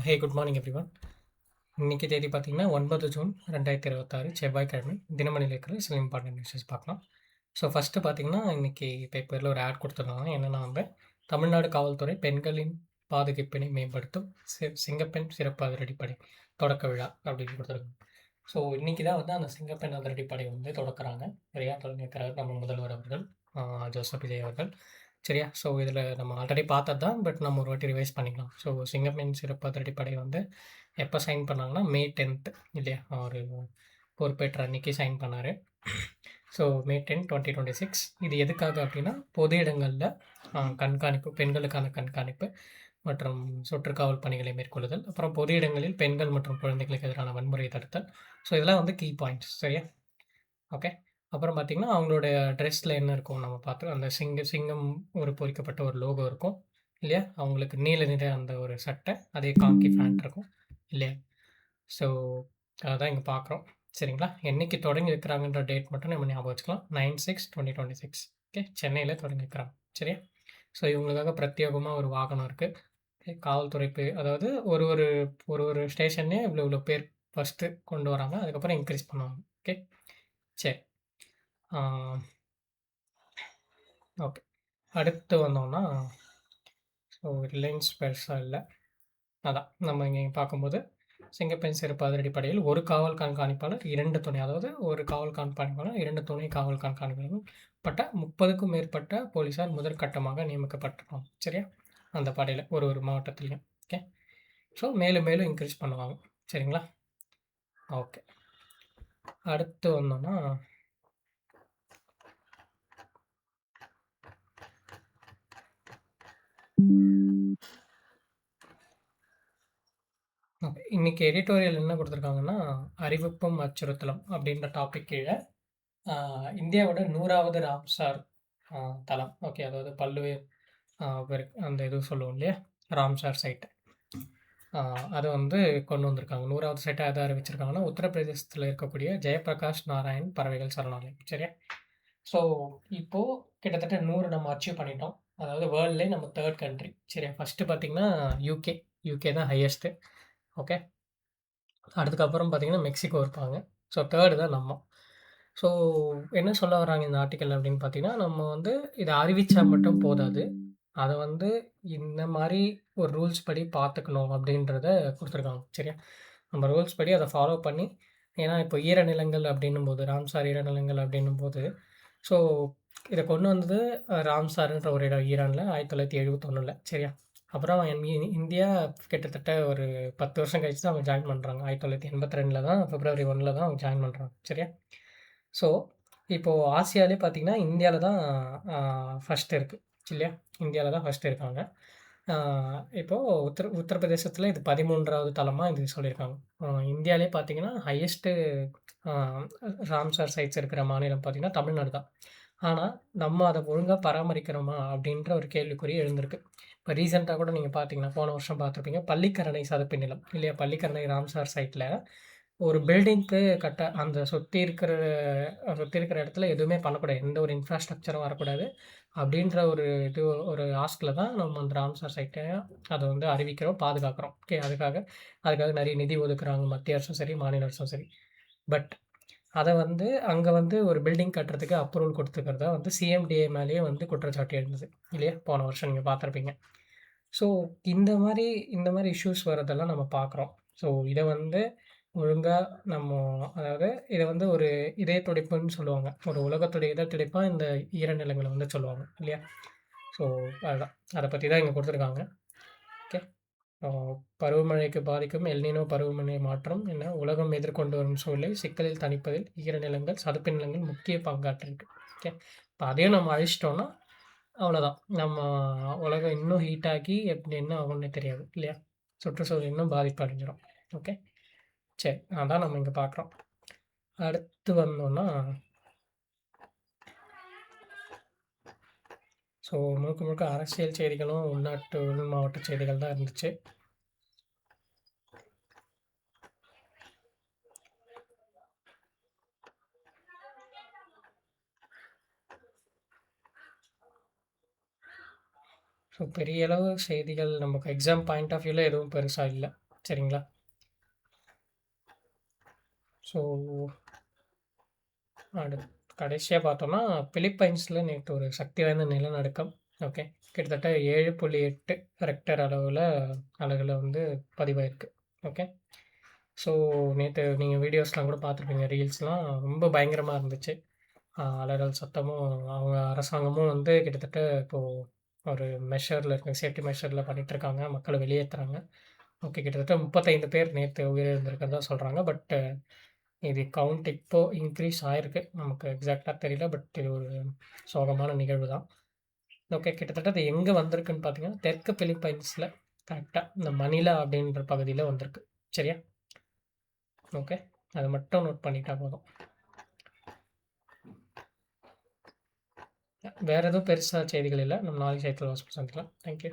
ஹே good morning everyone. இன்னைக்கு தேதி பார்த்தீங்கன்னா 9 ஜூன் 2026 செவ்வாய்க்கிழமை. தினமணியில் இருக்கிற சில இம்பார்ட்டன்ட் நியூஸஸ் பார்க்கலாம். ஸோ ஃபஸ்ட்டு பார்த்தீங்கன்னா இன்னைக்கு பேப்பரில் ஒரு ஆட் கொடுத்துருந்தாங்க. என்னென்னா வந்து தமிழ்நாடு காவல்துறை பெண்களின் பாதுகாப்பினை மேம்படுத்தும் சிங்கப்பெண் சிறப்பு அதிரடிப்படை தொடக்க விழா அப்படின்னு கொடுத்துருக்காங்க. ஸோ இன்னைக்கு தான் வந்து அந்த சிங்கப்பெண் அதிரடிப்படை வந்து தொடக்குறாங்க. சரியா தொடங்கியிருக்கிறார் நம்ம முதல்வர் அவர்கள் ஜோசப் விஜய் அவர்கள். சரியா? ஸோ இதில் நம்ம ஆல்ரெடி பார்த்தது தான். பட் நம்ம ஒரு வாட்டி ரிவைஸ் பண்ணிக்கலாம். ஸோ சிங்கப்பெண் சிறப்பு அதிரடிப்படை வந்து எப்போ சைன் பண்ணாங்கன்னா மே 10th இல்லையா? ஒரு பொறுப்பேற்ற அன்னைக்கு சைன் பண்ணார். ஸோ மே 10, 2026. இது எதுக்காக அப்படின்னா பொது இடங்களில் கண்காணிப்பு, பெண்களுக்கான கண்காணிப்பு மற்றும் சுற்றுக்காவல் பணிகளை மேற்கொள்ளுதல், அப்புறம் பொது இடங்களில் பெண்கள் மற்றும் குழந்தைகளுக்கு எதிரான வன்முறையை தடுத்தல். ஸோ இதெல்லாம் வந்து கீ பாயிண்ட்ஸ். சரியா? ஓகே. அப்புறம் பார்த்தீங்கன்னா, அவங்களோட ட்ரெஸ்ல என்ன இருக்கும் நம்ம பார்த்தோம். அந்த சிங்கம் ஒரு பொறிக்கப்பட்ட ஒரு லோகோ இருக்கும். இல்லையா? அவங்களுக்கு நீல நிற அந்த ஒரு சட்டை, அதே காக்கி பேண்ட் இருக்கும். இல்லையா? ஸோ, அதான் இங்க பார்க்குறோம். சரிங்களா? என்னைக்கு தொடங்கி வைக்கிறாங்கன்ற டேட் மட்டும் நம்ம ஞாபகம் வச்சுக்கலாம். 9/6/2026. ஓகே. சென்னையில தொடங்கி வைக்கிறாங்க. சரியா? ஸோ, இவங்களுக்காக பிரத்யேகமா ஒரு வாகனம் இருக்கு. காவல்துறை அதாவது ஒரு ஒரு ஒரு ஒரு ஸ்டேஷன்லயும் இவ்வளோ இவ்வளோ பேர் ஃபர்ஸ்ட்டு கொண்டு வராங்க. அதுக்கப்புறம் இன்க்ரீஸ் பண்ணுவாங்க. ஓகே. சரி. ஆ, ஓகே. அடுத்து வந்தோம்னா, ஸோ ரிலையன்ஸ் பெருசா இல்ல. அதான் நம்ம இங்க பார்க்கும்போது, சிங்கப்பெண் சிறப்பு அதிரடிப்படையில் ஒரு காவல் கண்காணிப்பாளர், 2 துணை அதாவது ஒரு காவல் கண்காணிப்பாளர், 2 துணை காவல் கண்காணிப்பாளர்கள் உட்பட்ட 30க்கும் மேற்பட்ட போலீசார் முதற்கட்டமாக நியமிக்கப்பட்டிருக்காங்க. சரியா? அந்த படையில ஒரு ஒரு மாவட்டத்திலயும். ஓகே. ஸோ மேலும் மேலும் இன்க்ரீஸ் பண்ணுவாங்க. சரிங்களா? ஓகே. அடுத்து வந்தோம்னா, ஓகே. இன்னைக்கு எடிட்டோரியல் என்ன குடுத்துருக்காங்கன்னா, அறிவிப்பும் அச்சுறுத்தலும் அப்படின்ற டாபிக் கீழ, இந்தியாவோட 100வது ராம்சார் அ தளம். ஓகே. அதாவது பல்லுயிர் அந்த இது சொல்லுவோம் இல்லையா? Ramsar side. அத வந்து கொண்டு வந்திருக்காங்க. 100வது சைட்டா எத அறிவிச்சிருக்காங்கன்னா, உத்தரப்பிரதேசத்தில இருக்கக்கூடிய ஜெயப்பிரகாஷ் நாராயண் பறவைகள் சரணாலயம். சரியா? ஸோ, இப்போ கிட்டத்தட்ட 100 நம்ம அச்சீவ் பண்ணிட்டோம். அதாவது வேர்ல்ட்லயே நம்ம 3 கண்ட்ரி. சரியா? ஃபர்ஸ்ட்டு பார்த்தீங்கன்னா யுகே. யுகே தான் ஹையஸ்ட்டு. ஓகே. அதுக்கப்புறம் பார்த்தீங்கன்னா, மெக்சிகோ இருப்பாங்க. ஸோ 3 தான் நம்ம. ஸோ என்ன சொல்ல வராங்க இந்த ஆர்டிக்கல் அப்படின்னு பார்த்தீங்கன்னா, நம்ம வந்து இத அறிவிச்சா மட்டும் போதாது. அத வந்து இந்த மாரி ஒரு ரூல்ஸ் படி பார்த்துக்கணும் அப்படின்றத குடுத்துருக்காங்க. சரியா? நம்ம ரூல்ஸ் படி அத ஃபாலோ பண்ணி ஏன்னா இப்போ ஈரநிலங்கள் அப்படின்னும்போது, ராம்சார் ஈரநிலங்கள் அப்படின்னும்போது, ஸோ இத கொண்டு வந்தது ராம்சார்ன்ற ஒரு இடம் ஈரான்ல 1971ல. சரியா? அப்புறம் இந்தியா கிட்டத்தட்ட ஒரு 10 வருஷம் கழிச்சு தான் அவங்க ஜாயின் பண்றாங்க. 1982ல தான் பிப்ரவரி 1ல தான் அவங்க ஜாயின் பண்றாங்க. சரியா? ஸோ, இப்போ ஆசியாலே பார்த்தீங்கன்னா, இந்தியால தான் அ ஃபர்ஸ்ட் இருக்கு. இல்லையா? இந்தியால தான் ஃபர்ஸ்ட் இருக்காங்க. ஆ இப்போ உத்தரப்பிரதேசத்தில இது 13வது தலமா இது சொல்லியிருக்காங்க. இந்தியாலயே பார்த்தீங்கன்னா, ஹையஸ்ட்டு ஆ ராம்சார் சைட்ஸ் இருக்கிற மாநிலம் பார்த்தீங்கன்னா, தமிழ்நாடு தான். ஆனா, நம்ம அத ஒழுங்கா பராமரிக்கிறோமா? அப்படின்ற ஒரு கேள்விக்குறி எழுந்திருக்கு. இப்ப ரீசென்ட்டா கூட நீங்க பார்த்தீங்கன்னா, போன வருஷம் பார்த்துருப்பீங்க. பள்ளிக்கரணை சதுப்பு நிலம் இல்லையா? பள்ளிக்கரணை ராம்சார் சைட்ல ஒரு பில்டிங்க்கு அந்த சுத்தி இருக்கிற இடத்துல எதுவுமே பண்ணக்கூடாது. எந்த ஒரு இன்ஃப்ராஸ்ட்ரக்சரும் வரக்கூடாது. அப்படின்ற ஒரு ஒரு ஆஸ்க்ல தான் நம்ம அந்த ராம்சார் சைட்ட அத வந்து அறிவிக்கிறோம், பாதுகாக்கிறோம். ஓகே. அதுக்காக நெறைய நிதி ஒதுக்குறாங்க மத்திய அரசும் சரி, மாநில அரசும் சரி. பட் அத வந்து அங்க வந்து ஒரு பில்டிங் கட்டுறதுக்கு அப்ரூவல் குடுத்துருக்கிறதா வந்து சிஎம்டிஏ மேலேயே வந்து குற்றச்சாட்டு எழுந்தது. இல்லையா? போன வருஷம் நீங்க பார்த்துருப்பீங்க. ஸோ இந்த மாரி இஷ்யூஸ் வரதெல்லாம் நம்ம பார்க்குறோம். ஸோ இத வந்து ஒழுங்கா நம்ம அதாவது இத வந்து ஒரு இதய துடிப்புன்னு சொல்லுவாங்க. ஒரு உலகத்துடைய இதய துடிப்பா இந்த ஈரநிலங்கள வந்து சொல்லுவாங்க. இல்லையா? ஸோ அதுதான். அத பத்தி தான் இங்க குடுத்துருக்காங்க. ஓகே. ஆ பருவமழைக்கு பாதிக்கும் எல்னினோ பருவமழை மாற்றம் என உலகம் எதிர்கொண்டு வரும் சூழலை சிக்கலில் தணிப்பதில் ஈரநிலங்கள், சதுப்பு நிலங்கள் முக்கிய பங்காற்றிருக்கு. ஓகே. இப்ப அதையும் நம்ம அழிச்சிட்டோம்னா, அவ்வளோதான். நம்ம உலகம் இன்னும் ஹீட் ஆகி எப்படி என்ன ஆகும்னே தெரியாது. இல்லையா? சுற்றுச்சூழல் இன்னும் பாதிப்பு அடைஞ்சிரும். ஓகே. சரி. அதான் நம்ம இங்க பார்க்குறோம். அடுத்து வந்தோம்னா, ஸோ முழுக்க முழுக்க அரசியல் செய்திகளும், உள்நாட்டு, உள் மாவட்ட செய்திகள் தான் இருந்துச்சு. ஸோ பெரிய அளவு செய்திகள் நமக்கு எக்ஸாம் பாயிண்ட் ஆஃப் வியூல எதுவும் பெருசா இல்ல. சரிங்களா? ஸோ கடைசியா பார்த்தோம்னா, பிலிப்பைன்ஸ்ல நேத்து ஒரு சக்தி வாய்ந்த நிலநடுக்கம். ஓகே. கிட்டத்தட்ட 7.8 ரெக்டர் அலகுல வந்து பதிவாயிருக்கு. ஓகே. ஸோ நேத்து நீங்க வீடியோஸ்லாம் கூட பார்த்துருப்பீங்க. ரீல்ஸ்லாம் ரொம்ப பயங்கரமா இருந்துச்சு. அலறல் சத்தமும், அவங்க அரசாங்கமும் வந்து கிட்டத்தட்ட இப்போ ஒரு மெஷர்ல இருக்காங்க. சேஃப்டி மெஷர்ல பண்ணிட்டுருக்காங்க. மக்கள வெளியேத்துறாங்க. ஓகே. கிட்டத்தட்ட 35 பேர் நேத்து உயிரிழந்திருக்கிறதா சொல்றாங்க. பட் இது கவுண்ட் இப்போ இன்க்ரீஸ் ஆயிருக்கு. நமக்கு எக்ஸாக்ட்டா தெரியல. பட் இது ஒரு சோகமான நிகழ்வு தான். ஓகே. கிட்டத்தட்ட அது எங்க வந்திருக்குன்னு பார்த்தீங்கன்னா, தெற்கு பிலிப்பைன்ஸ்ல கரெக்ட்டா இந்த மணிலா அப்படின்ற பகுதியில வந்திருக்கு. சரியா? ஓகே. அத மட்டும் நோட் பண்ணிட்டா போதும். வேற எதுவும் பெருசா செய்திகள் இல்ல. நம்ம நாளைக்கு செய்தித்தாள் வாசிப்பு சந்திக்கலாம். Thank you.